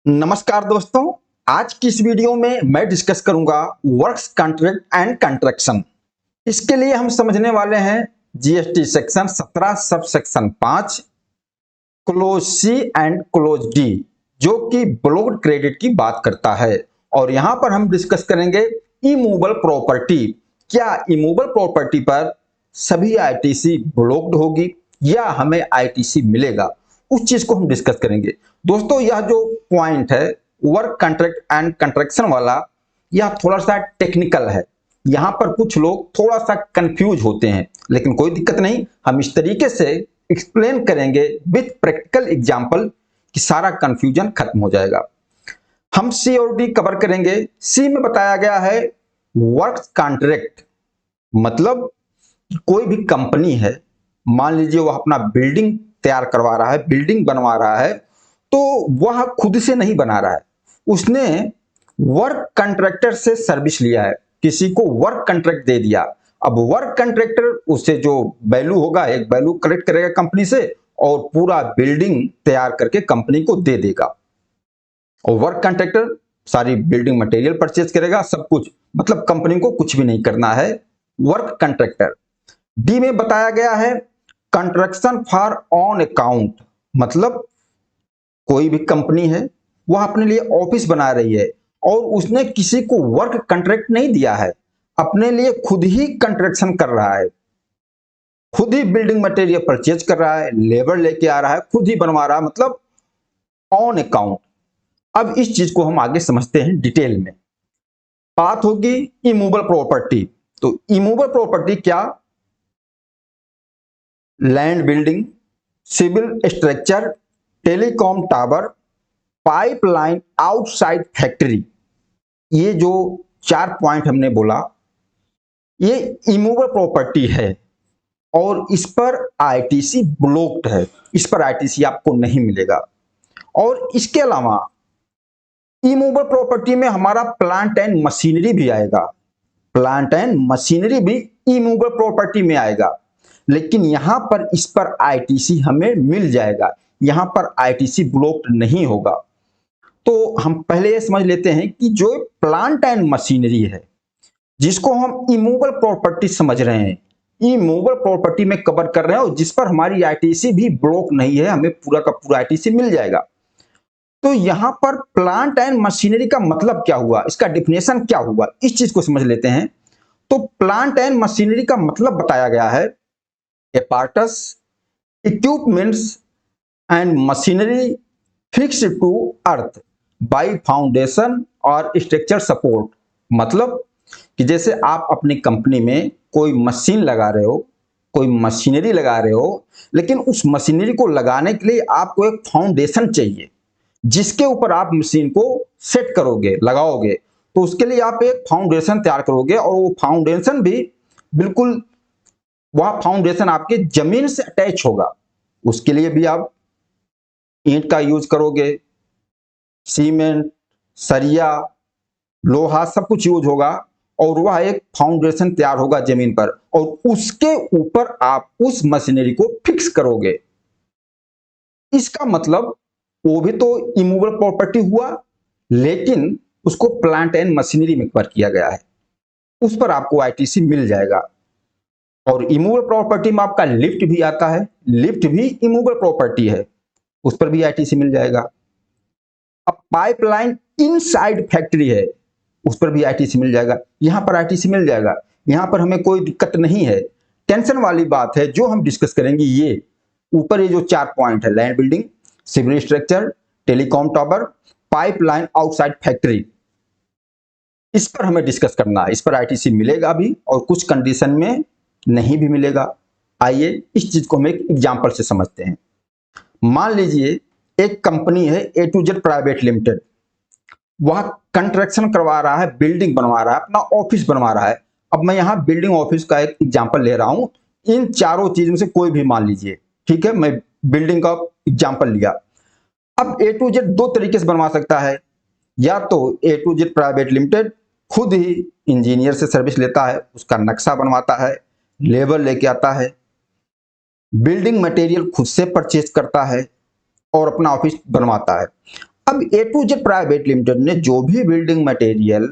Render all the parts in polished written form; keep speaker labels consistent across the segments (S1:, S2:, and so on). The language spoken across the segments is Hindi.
S1: नमस्कार दोस्तों। आज की इस वीडियो में मैं डिस्कस करूंगा वर्क्स कॉन्ट्रैक्ट एंड कंट्रैक्शन। इसके लिए हम समझने वाले हैं जीएसटी सेक्शन 17 सब section 5 clause C and clause D, जो कि ब्लॉक्ड क्रेडिट की बात करता है। और यहां पर हम डिस्कस करेंगे इमूवेबल प्रॉपर्टी। क्या इमूवेबल प्रॉपर्टी पर सभी आईटीसी ब्लॉक्ड होगी या हमें आईटीसी मिलेगा, उस चीज को हम डिस्कस करेंगे। दोस्तों, यह जो पॉइंट है वर्क कॉन्ट्रैक्ट एंड कंट्रैक्शन वाला, यह थोड़ा सा टेक्निकल है। यहां पर कुछ लोग थोड़ा सा कंफ्यूज होते हैं, लेकिन कोई दिक्कत नहीं, हम इस तरीके से एक्सप्लेन करेंगे विथ प्रैक्टिकल एग्जांपल कि सारा कंफ्यूजन खत्म हो जाएगा। हम सी और डी कवर करेंगे। सी में बताया गया है वर्क कॉन्ट्रैक्ट, मतलब कोई भी कंपनी है, मान लीजिए वह अपना बिल्डिंग तैयार करवा रहा है, बिल्डिंग बनवा रहा है, तो वह खुद से नहीं बना रहा है, उसने वर्क कॉन्ट्रैक्टर से सर्विस लिया है, किसी को वर्क कॉन्ट्रैक्ट दे दिया। अब वर्क कॉन्ट्रैक्टर उससे जो वैल्यू होगा, एक वैल्यू कलेक्ट करेगा कंपनी से और पूरा बिल्डिंग तैयार करके कंपनी को दे देगा। और वर्क कॉन्ट्रैक्टर सारी बिल्डिंग मटेरियल परचेज करेगा, सब कुछ, मतलब कंपनी को कुछ भी नहीं करना है, वर्क कॉन्ट्रैक्टर। डी में बताया गया है कंस्ट्रक्शन फॉर ऑन अकाउंट, मतलब कोई भी कंपनी है, वह अपने लिए ऑफिस बना रही है और उसने किसी को वर्क कॉन्ट्रैक्ट नहीं दिया है, अपने लिए खुद ही कंस्ट्रक्शन कर रहा है, खुद ही बिल्डिंग मटेरियल परचेज कर रहा है, लेबर लेके आ रहा है, खुद ही बनवा रहा है, मतलब ऑन अकाउंट। अब इस चीज को हम आगे समझते हैं डिटेल में। बात होगी इमूवेबल प्रॉपर्टी। तो इमूवेबल प्रॉपर्टी क्या? Land building, civil structure, telecom tower, pipeline, outside factory, ये जो 4 पॉइंट हमने बोला, ये इमूवेबल प्रॉपर्टी है और इस पर आईटीसी ब्लॉक्ड है, इस पर आईटीसी आपको नहीं मिलेगा। और इसके अलावा इमूवेबल प्रॉपर्टी में हमारा प्लांट एंड मशीनरी भी आएगा, प्लांट एंड मशीनरी भी इमूवेबल प्रॉपर्टी में आएगा, लेकिन यहां पर इस पर आईटीसी हमें मिल जाएगा, यहां पर आईटीसी ब्लॉक्ड नहीं होगा। तो हम पहले ये समझ लेते हैं कि जो प्लांट एंड मशीनरी है, जिसको हम इमूवेबल प्रॉपर्टी समझ रहे हैं, इमूवेबल प्रॉपर्टी में कवर कर रहे हैं और जिस पर हमारी आईटीसी भी ब्लॉक नहीं है, हमें पूरा का पूरा आईटीसी मिल जाएगा। तो यहां पर प्लांट एंड मशीनरी का मतलब क्या हुआ, इसका डिफिनेशन क्या हुआ, इस चीज को समझ लेते हैं। तो प्लांट एंड मशीनरी का मतलब बताया गया है apparatus equipments and machinery fixed to earth by foundation और स्ट्रक्चर सपोर्ट। मतलब कि जैसे आप अपनी कंपनी में कोई मशीन लगा रहे हो, कोई मशीनरी लगा रहे हो, लेकिन उस मशीनरी को लगाने के लिए आपको एक फाउंडेशन चाहिए, जिसके ऊपर आप मशीन को सेट करोगे, लगाओगे। तो उसके लिए आप एक फाउंडेशन तैयार करोगे और वो फाउंडेशन भी बिल्कुल, वह फाउंडेशन आपके जमीन से अटैच होगा। उसके लिए भी आप ईंट का यूज करोगे, सीमेंट, सरिया, लोहा, सब कुछ यूज होगा और वह एक फाउंडेशन तैयार होगा जमीन पर, और उसके ऊपर आप उस मशीनरी को फिक्स करोगे। इसका मतलब वो भी तो इमूवेबल प्रॉपर्टी हुआ, लेकिन उसको प्लांट एंड मशीनरी में कवर किया गया है, उस पर आपको आईटीसी मिल जाएगा। और इमूवेबल प्रॉपर्टी में आपका लिफ्ट भी आता है, लिफ्ट भी इमूवेबल प्रॉपर्टी है, उस पर भी आईटीसी मिल जाएगा। अब पाइपलाइन इनसाइड फैक्ट्री है, उस पर भी आईटीसी मिल जाएगा, यहां पर आईटीसी मिल जाएगा, यहां पर हमें कोई दिक्कत नहीं है। टेंशन वाली बात है जो हम डिस्कस करेंगे, ये ऊपर ये जो 4 पॉइंट है, land building, civil structure, telecom tower, pipeline, outside factory, इस पर हमें डिस्कस करना है। इस पर आईटीसी मिलेगा भी और कुछ कंडीशन में नहीं भी मिलेगा। आइए इस चीज को हम एक एग्जांपल से समझते हैं। मान लीजिए एक कंपनी है ए टू जेड प्राइवेट लिमिटेड, वह कंस्ट्रक्शन करवा रहा है, बिल्डिंग बनवा रहा है, अपना ऑफिस बनवा रहा है। अब मैं यहां बिल्डिंग ऑफिस का एक एग्जांपल ले रहा हूं, इन चारों चीजों से कोई भी मान लीजिए, ठीक है, मैं बिल्डिंग का एग्जांपल लिया। अब ए टू जेड 2 तरीके से बनवा सकता है, या तो ए टू जेड प्राइवेट लिमिटेड खुद ही इंजीनियर से सर्विस लेता है, उसका नक्शा बनवाता है, लेबर लेके आता है, बिल्डिंग मटेरियल खुद से परचेज करता है और अपना ऑफिस बनवाता है। अब ए टू जेड प्राइवेट लिमिटेड ने जो भी बिल्डिंग मटेरियल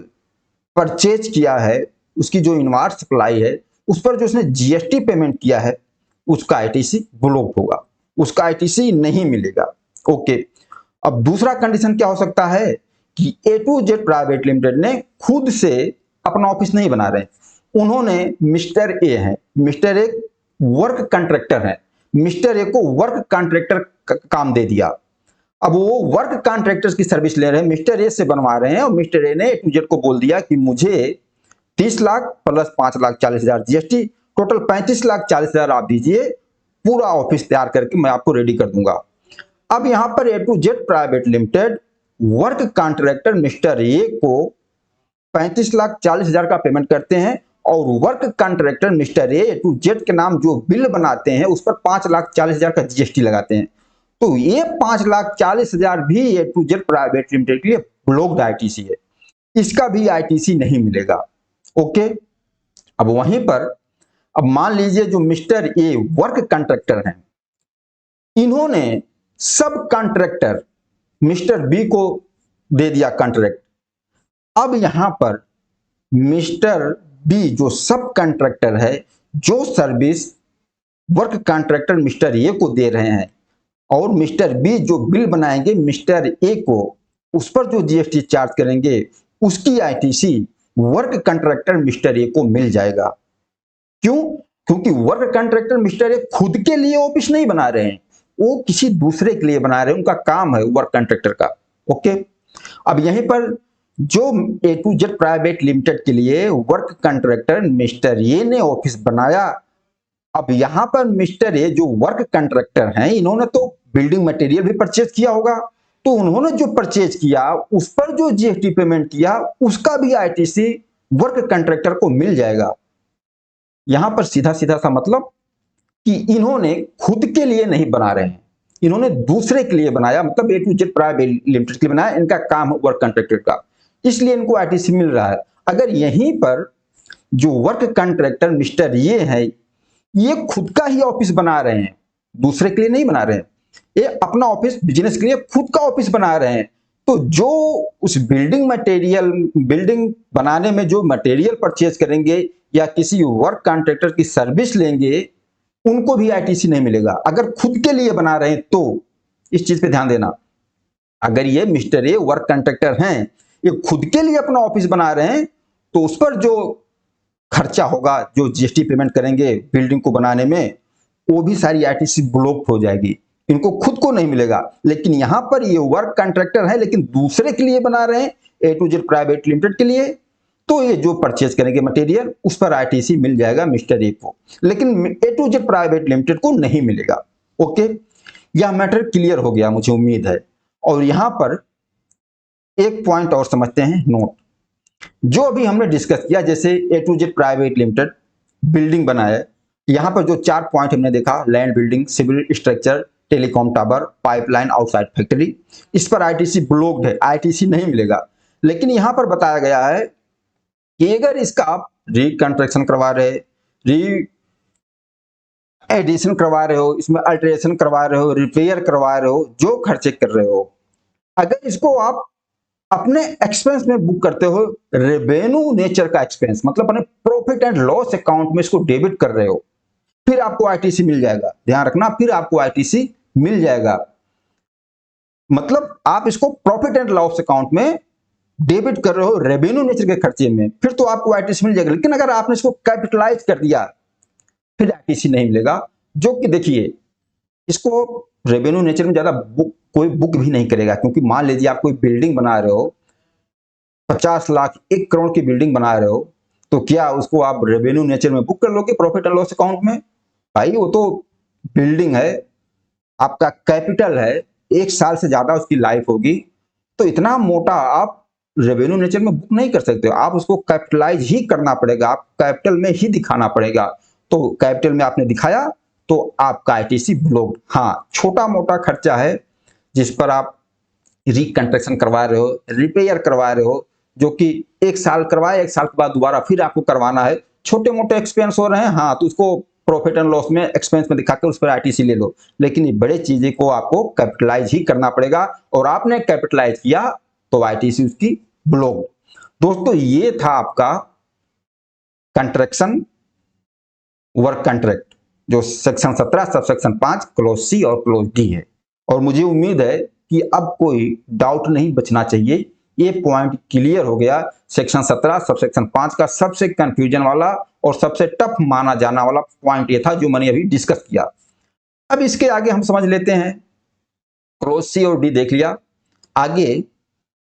S1: परचेज किया है, उसकी जो इनवार्ड सप्लाई है, उस पर जो उसने जीएसटी पेमेंट किया है, उसका आईटीसी ब्लॉक होगा, उसका आईटीसी नहीं मिलेगा। ओके, अब दूसरा कंडीशन क्या हो सकता है कि ए टू जेड प्राइवेट लिमिटेड ने खुद से अपना ऑफिस नहीं बना रहे, उन्होंने मिस्टर ए है, मिस्टर ए वर्क कॉन्ट्रैक्टर है, मिस्टर ए को वर्क कॉन्ट्रैक्टर काम दे दिया। अब वो वर्क कॉन्ट्रैक्टर्स की सर्विस ले रहे हैं, मिस्टर ए से बनवा रहे हैं, और मिस्टर ए ने ए टू जेड को बोल दिया कि मुझे 30 लाख प्लस 5,40,000 जीएसटी, टोटल 35,40,000 आप दीजिए, पूरा ऑफिस तैयार करके मैं आपको रेडी कर दूंगा। अब यहां पर A to Z private limited work contractor mister A को 35,40,000 का पेमेंट करते हैं, और work contractor mister A to Z के नाम जो बिल बनाते हैं उस पर 5,40,000 का जीएसटी लगाते हैं। तो ये 5,40,000 भी ए टू जेड प्राइवेट लिमिटेड के लिए ब्लॉक्ड आईटीसी है, इसका भी आईटीसी नहीं मिलेगा। ओके, अब वहीं पर अब मान लीजिए जो मिस्टर ए वर्क कॉन्ट्रैक्टर हैं, इन्होंने सब कॉन्ट्रैक्टर मिस्टर बी को दे दिया कॉन्ट्रैक्ट। अब यहां पर मिस्टर बी जो सब कॉन्ट्रैक्टर है, जो service work contractor mister A को दे रहे हैं, और मिस्टर बी जो बिल बनाएंगे मिस्टर ए को, उस पर जो जीएसटी चार्ज करेंगे, उसकी ITC work contractor mister A को मिल जाएगा। क्यों? क्योंकि वर्क कॉन्ट्रैक्टर मिस्टर ए खुद के लिए ऑफिस नहीं बना रहे हैं, वो किसी दूसरे के लिए बना रहे हैं, उनका काम है वर्क कॉन्ट्रैक्टर का। ओके, अब यहीं पर जो ए टू जेड प्राइवेट लिमिटेड के लिए वर्क कॉन्ट्रैक्टर मिस्टर ए ने ऑफिस बनाया, अब यहां पर मिस्टर ए जो वर्क कॉन्ट्रैक्टर हैं, इन्होंने तो बिल्डिंग मटेरियल भी परचेज किया होगा, तो उन्होंने जो परचेज किया उस पर जो जीएसटी पेमेंट किया, उसका भी आईटीसी वर्क कॉन्ट्रैक्टर को मिल जाएगा। यहां पर सीधा सीधा सा मतलब कि इन्होंने खुद के लिए नहीं बना रहे हैं, इन्होंने दूसरे के लिए बनाया, मतलब ए टू जेड प्राइवेट लिमिटेड के लिए बनाया, इनका काम है वर्क कॉन्ट्रैक्टर का, इसलिए इनको आईटीसी मिल रहा है। अगर यहीं पर जो वर्क कॉन्ट्रैक्टर मिस्टर ये है, ये खुद का ही ऑफिस बना रहे हैं, दूसरे के लिए नहीं बना रहे हैं, ये अपना ऑफिस बिजनेस के लिए खुद का ऑफिस बना रहे हैं, तो जो उस बिल्डिंग बनाने में जो मटेरियल परचेज करेंगे या किसी वर्क कॉन्ट्रैक्टर की सर्विस लेंगे, उनको भी आईटीसी नहीं मिलेगा। अगर खुद के लिए बना रहे हैं तो इस चीज पे ध्यान देना, अगर ये मिस्टर ए वर्क कॉन्ट्रैक्टर हैं, ये खुद के लिए अपना ऑफिस बना रहे हैं, तो उस पर जो खर्चा होगा, जो जीएसटी पेमेंट करेंगे बिल्डिंग को बनाने में, वो भी सारी आईटीसी ब्लॉक हो जाएगी, इनको खुद को नहीं मिलेगा। लेकिन यहां पर ये वर्क कॉन्ट्रैक्टर है लेकिन दूसरे के लिए बना रहे हैं, ए टू जेड प्राइवेट लिमिटेड के लिए, तो ये जो परचेज करेंगे मटेरियल उस पर आईटीसी मिल जाएगा मिस्टर ए को, लेकिन ए टू जेड प्राइवेट लिमिटेड को नहीं मिलेगा। ओके, यह मैटर क्लियर हो गया मुझे उम्मीद है। और यहां पर एक पॉइंट और समझते हैं, नोट जो अभी हमने डिस्कस किया, जैसे A to Z private limited building बनाया, यहां पर जो 4 पॉइंट हमने देखा, land, building, civil structure, telecom tower, pipeline, outside factory, इस पर आईटीसी ब्लॉक्ड है, आईटीसी नहीं मिलेगा। लेकिन यहां पर बताया गया है कि अगर इसका आप रिकंस्ट्रक्शन करवा रहे, री एडिशन करवा रहे हो, इसमें अल्टरेशन करवा रहे हो, रिपेयर करवा रहे हो, जो खर्चे कर रहे हो, अगर इसको आप अपने एक्सपेंस में बुक करते हो, रेवेन्यू नेचर का एक्सपेंस, मतलब अपने प्रॉफिट एंड लॉस अकाउंट में इसको डेबिट कर रहे हो, फिर आपको आईटीसी मिल जाएगा। ध्यान रखना, फिर आपको आईटीसी मिल जाएगा, मतलब आप इसको प्रॉफिट एंड लॉस अकाउंट में डेबिट कर रहे हो रेवेन्यू नेचर के खर्चे में, फिर तो आपको आईटीसी मिल जाएगा। लेकिन अगर आपने इसको कैपिटलाइज कर दिया, फिर आईटीसी नहीं मिलेगा। जो कि देखिए, इसको रेवेन्यू नेचर में ज्यादा कोई बुक भी नहीं करेगा, क्योंकि मान लीजिए आप कोई बिल्डिंग बना रहे हो, 50 लाख 1 करोड़ की बिल्डिंग बना रहे हो, तो क्या उसको आप रेवेन्यू नेचर में बुक कर लोगे प्रॉफिट एंड लॉस अकाउंट में? भाई वो तो बिल्डिंग है, आपका कैपिटल है, 1 साल से ज्यादा उसकी लाइफ होगी, तो इतना मोटा आप रेवेन्यू नेचर में बुक नहीं कर सकते हो, आप उसको कैपिटलाइज ही करना पड़ेगा, आप कैपिटल में ही दिखाना पड़ेगा। तो कैपिटल में आपने दिखाया तो आपका आईटीसी ब्लॉक्ड। हाँ, छोटा मोटा खर्चा है जिस पर आप रिकंस्ट्रक्शन करवा रहे हो, रिपेयर करवा रहे हो, जो कि 1 साल करवाए, 1 साल के बाद दोबारा फिर आपको करवाना है, छोटे मोटे एक्सपेंस हो रहे हैं, हाँ, तो उसको प्रॉफिट एंड लॉस में एक्सपेंस में दिखा के उस पर आईटीसी ले लो, लेकिन ये बड़े चीजें को आपको कैपिटलाइज ही करना पड़ेगा, और आपने कैपिटलाइज किया तो आईटीसी उसकी ब्लॉक। दोस्तों ये था आपका कंट्रैक्शन वर्क कॉन्ट्रैक्ट, जो सेक्शन 17 सब सेक्शन 5 क्लोज सी और क्लोज डी है। और मुझे उम्मीद है कि अब कोई डाउट नहीं बचना चाहिए, ये पॉइंट क्लियर हो गया। सेक्शन 17 सब सेक्शन 5 का सबसे कंफ्यूजन वाला और सबसे टफ माना जाने वाला पॉइंट ये था जो मैंने अभी डिस्कस किया। अब इसके आगे हम समझ लेते हैं, क्लोज सी और डी देख लिया, आगे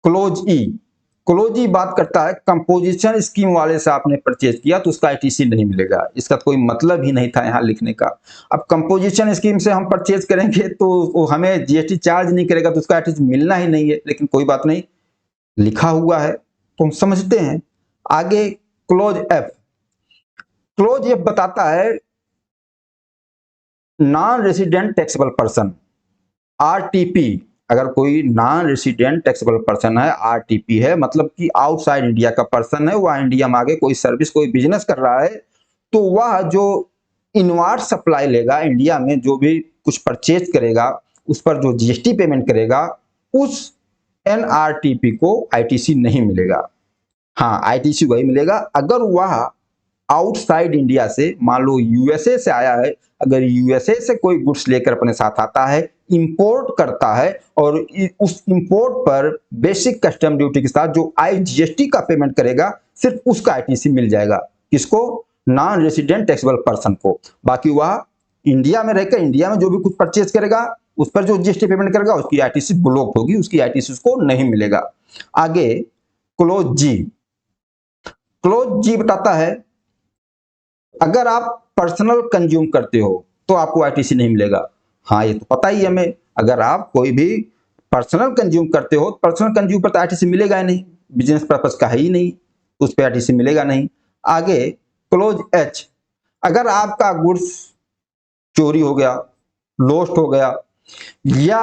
S1: क्लोज ई। क्लोज ई बात करता है कंपोजिशन स्कीम वाले से आपने परचेज किया तो उसका आईटीसी नहीं मिलेगा, इसका कोई मतलब ही नहीं था यहां लिखने का। अब कंपोजिशन स्कीम से हम परचेज करेंगे तो हमें जीएसटी चार्ज नहीं करेगा तो उसका आईटीसी मिलना ही नहीं है, लेकिन कोई बात नहीं, लिखा हुआ है तो हम समझते हैं। आगे क्लोज एफ। क्लोज एफ बताता है non resident taxable person, RTP. अगर कोई नॉन रेसिडेंट टैक्सेबल पर्सन है, आरटीपी है, मतलब कि आउटसाइड इंडिया का पर्सन है, वह इंडिया में आगे कोई सर्विस कोई बिजनेस कर रहा है, तो वह जो इनवार्ड सप्लाई लेगा इंडिया में, जो भी कुछ परचेज करेगा उस पर जो जीएसटी पेमेंट करेगा, उस एनआरटीपी को आईटीसी नहीं मिलेगा। हाँ, आईटीसी वही मिलेगा अगर वह आउटसाइड इंडिया से, मान लो यूएसए से आया है, अगर यूएसए से कोई गुड्स लेकर अपने साथ आता है, इंपोर्ट करता है, और उस इंपोर्ट पर बेसिक कस्टम ड्यूटी के साथ जो आईजीएसटी का पेमेंट करेगा, सिर्फ उसका आईटीसी मिल जाएगा। किसको? नॉन रेसिडेंट टैक्सेबल पर्सन को। बाकी वह इंडिया में रहकर इंडिया में जो भी कुछ परचेज करेगा उस पर जो जीएसटी पेमेंट करेगा उसकी आईटीसी ब्लॉक होगी, उसकी आईटीसी उसको नहीं मिलेगा। आगे क्लोज जी। क्लोज जी बताता है अगर आप पर्सनल कंज्यूम करते हो तो आपको आईटीसी नहीं मिलेगा। हाँ, ये तो पता ही हमें, अगर आप कोई भी पर्सनल कंज्यूम करते हो, पर्सनल कंज्यूम पर तो आईटीसी मिलेगा ही नहीं, बिजनेस पर्पस का है ही नहीं, उस पर आईटीसी मिलेगा नहीं। आगे क्लोज एच। अगर आपका गुड्स चोरी हो गया, लॉस्ट हो गया, या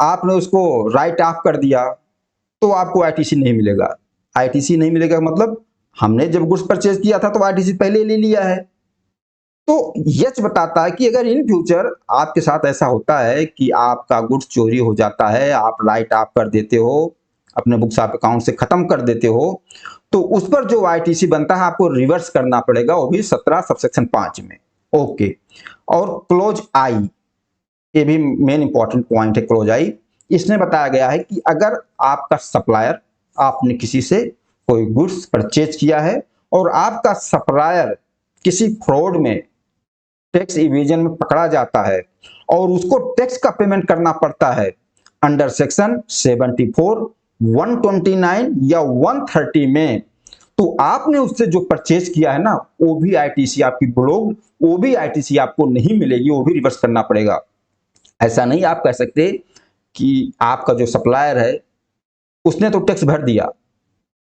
S1: आपने उसको राइट ऑफ कर दिया तो आपको आईटीसी नहीं मिलेगा। आईटीसी नहीं मिलेगा मतलब हमने जब गुड्स परचेज किया था तो आईटीसी पहले ले लिया है। तो यच बताता है कि अगर इन फ्यूचर आपके साथ ऐसा होता है कि आपका गुड्स चोरी हो जाता है, आप राइट ऑफ कर देते हो, अपने बुक्स ऑफ अकाउंट से खत्म कर देते हो, तो उस पर जो आईटीसी बनता है आपको रिवर्स करना पड़ेगा, वो भी 17 सबसेक्शन 5 में। ओके। और क्लोज आई, ये भी मेन इंपॉर्टेंट पॉइंट है। क्लोज आई, इसमें बताया गया है कि अगर आपका सप्लायर, आपने किसी से कोई गुड्स परचेज किया है और आपका सप्लायर किसी फ्रॉड में, टैक्स इवेजन में पकड़ा जाता है और उसको टैक्स का पेमेंट करना पड़ता है अंडर सेक्शन 74, 129 या 130 में, तो आपने उससे जो परचेज किया है ना, वो भी आईटीसी आपकी ब्लॉक्ड, वो भी आईटीसी आपको नहीं मिलेगी, वो भी रिवर्स करना पड़ेगा। ऐसा नहीं आप कह सकते कि आपका जो सप्लायर है उसने तो टैक्स भर दिया,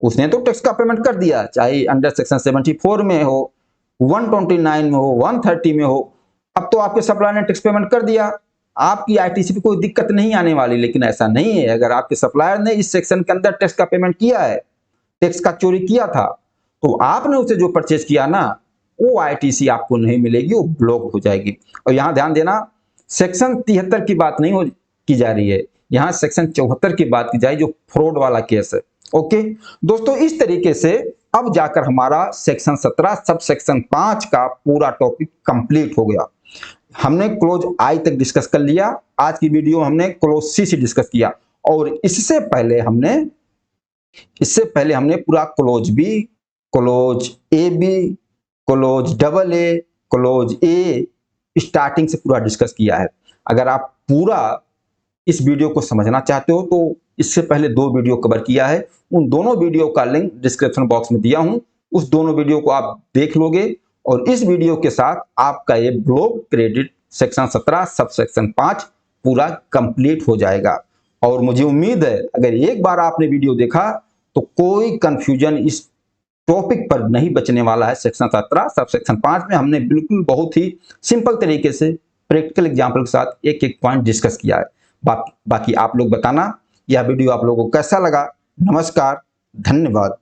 S1: उसने तो टैक्स का पेमेंट कर दिया, चाहे अंडर सेक्शन 74 में हो, 129 में हो, 130 में हो, अब तो आपके सप्लायर ने टैक्स पेमेंट कर दिया, आपकी आईटीसी पे कोई दिक्कत नहीं आने वाली। लेकिन ऐसा नहीं है, अगर आपके सप्लायर ने इस सेक्शन के अंदर टैक्स का पेमेंट किया है, टैक्स का चोरी किया था, तो आपने उसे जो परचेज किया ना, वो आईटीसी आपको नहीं मिलेगी, वो ब्लॉक हो जाएगी। और यहां ध्यान देना, सेक्शन 73 की बात नहीं की जा रही है, यहां सेक्शन 74 की बात की जाए, जो फ्रॉड वाला केस है। ओके दोस्तों, इस तरीके से अब जाकर हमारा सेक्शन 17 सब सेक्शन 5 का पूरा टॉपिक कंप्लीट हो गया। हमने क्लोज आई तक डिस्कस कर लिया, आज की वीडियो हमने क्लोज सी से डिस्कस किया, और इससे पहले हमने पूरा clause B, clause A B, clause double A, clause A starting से पूरा डिस्कस किया है। अगर आप पूरा इस वीडियो को समझना चाहते हो तो इससे पहले 2 वीडियो कवर किया है, उन दोनों वीडियो का लिंक डिस्क्रिप्शन बॉक्स में दिया हूं, उस दोनों वीडियो को आप देख लोगे, और इस वीडियो के साथ आपका ये ब्लॉक क्रेडिट सेक्शन 17 सब सेक्शन 5 पूरा कंप्लीट हो जाएगा। और मुझे उम्मीद है अगर एक बार आपने वीडियो देखा तो कोई कंफ्यूजन इस टॉपिक पर नहीं बचने वाला है। सेक्शन 17 सब सेक्शन 5 में हमने बिल्कुल बहुत ही सिंपल तरीके से प्रैक्टिकल एग्जाम्पल के साथ एक एक पॉइंट डिस्कस किया है। बाकी आप लोग बताना यह वीडियो आप लोगों को कैसा लगा। नमस्कार, धन्यवाद।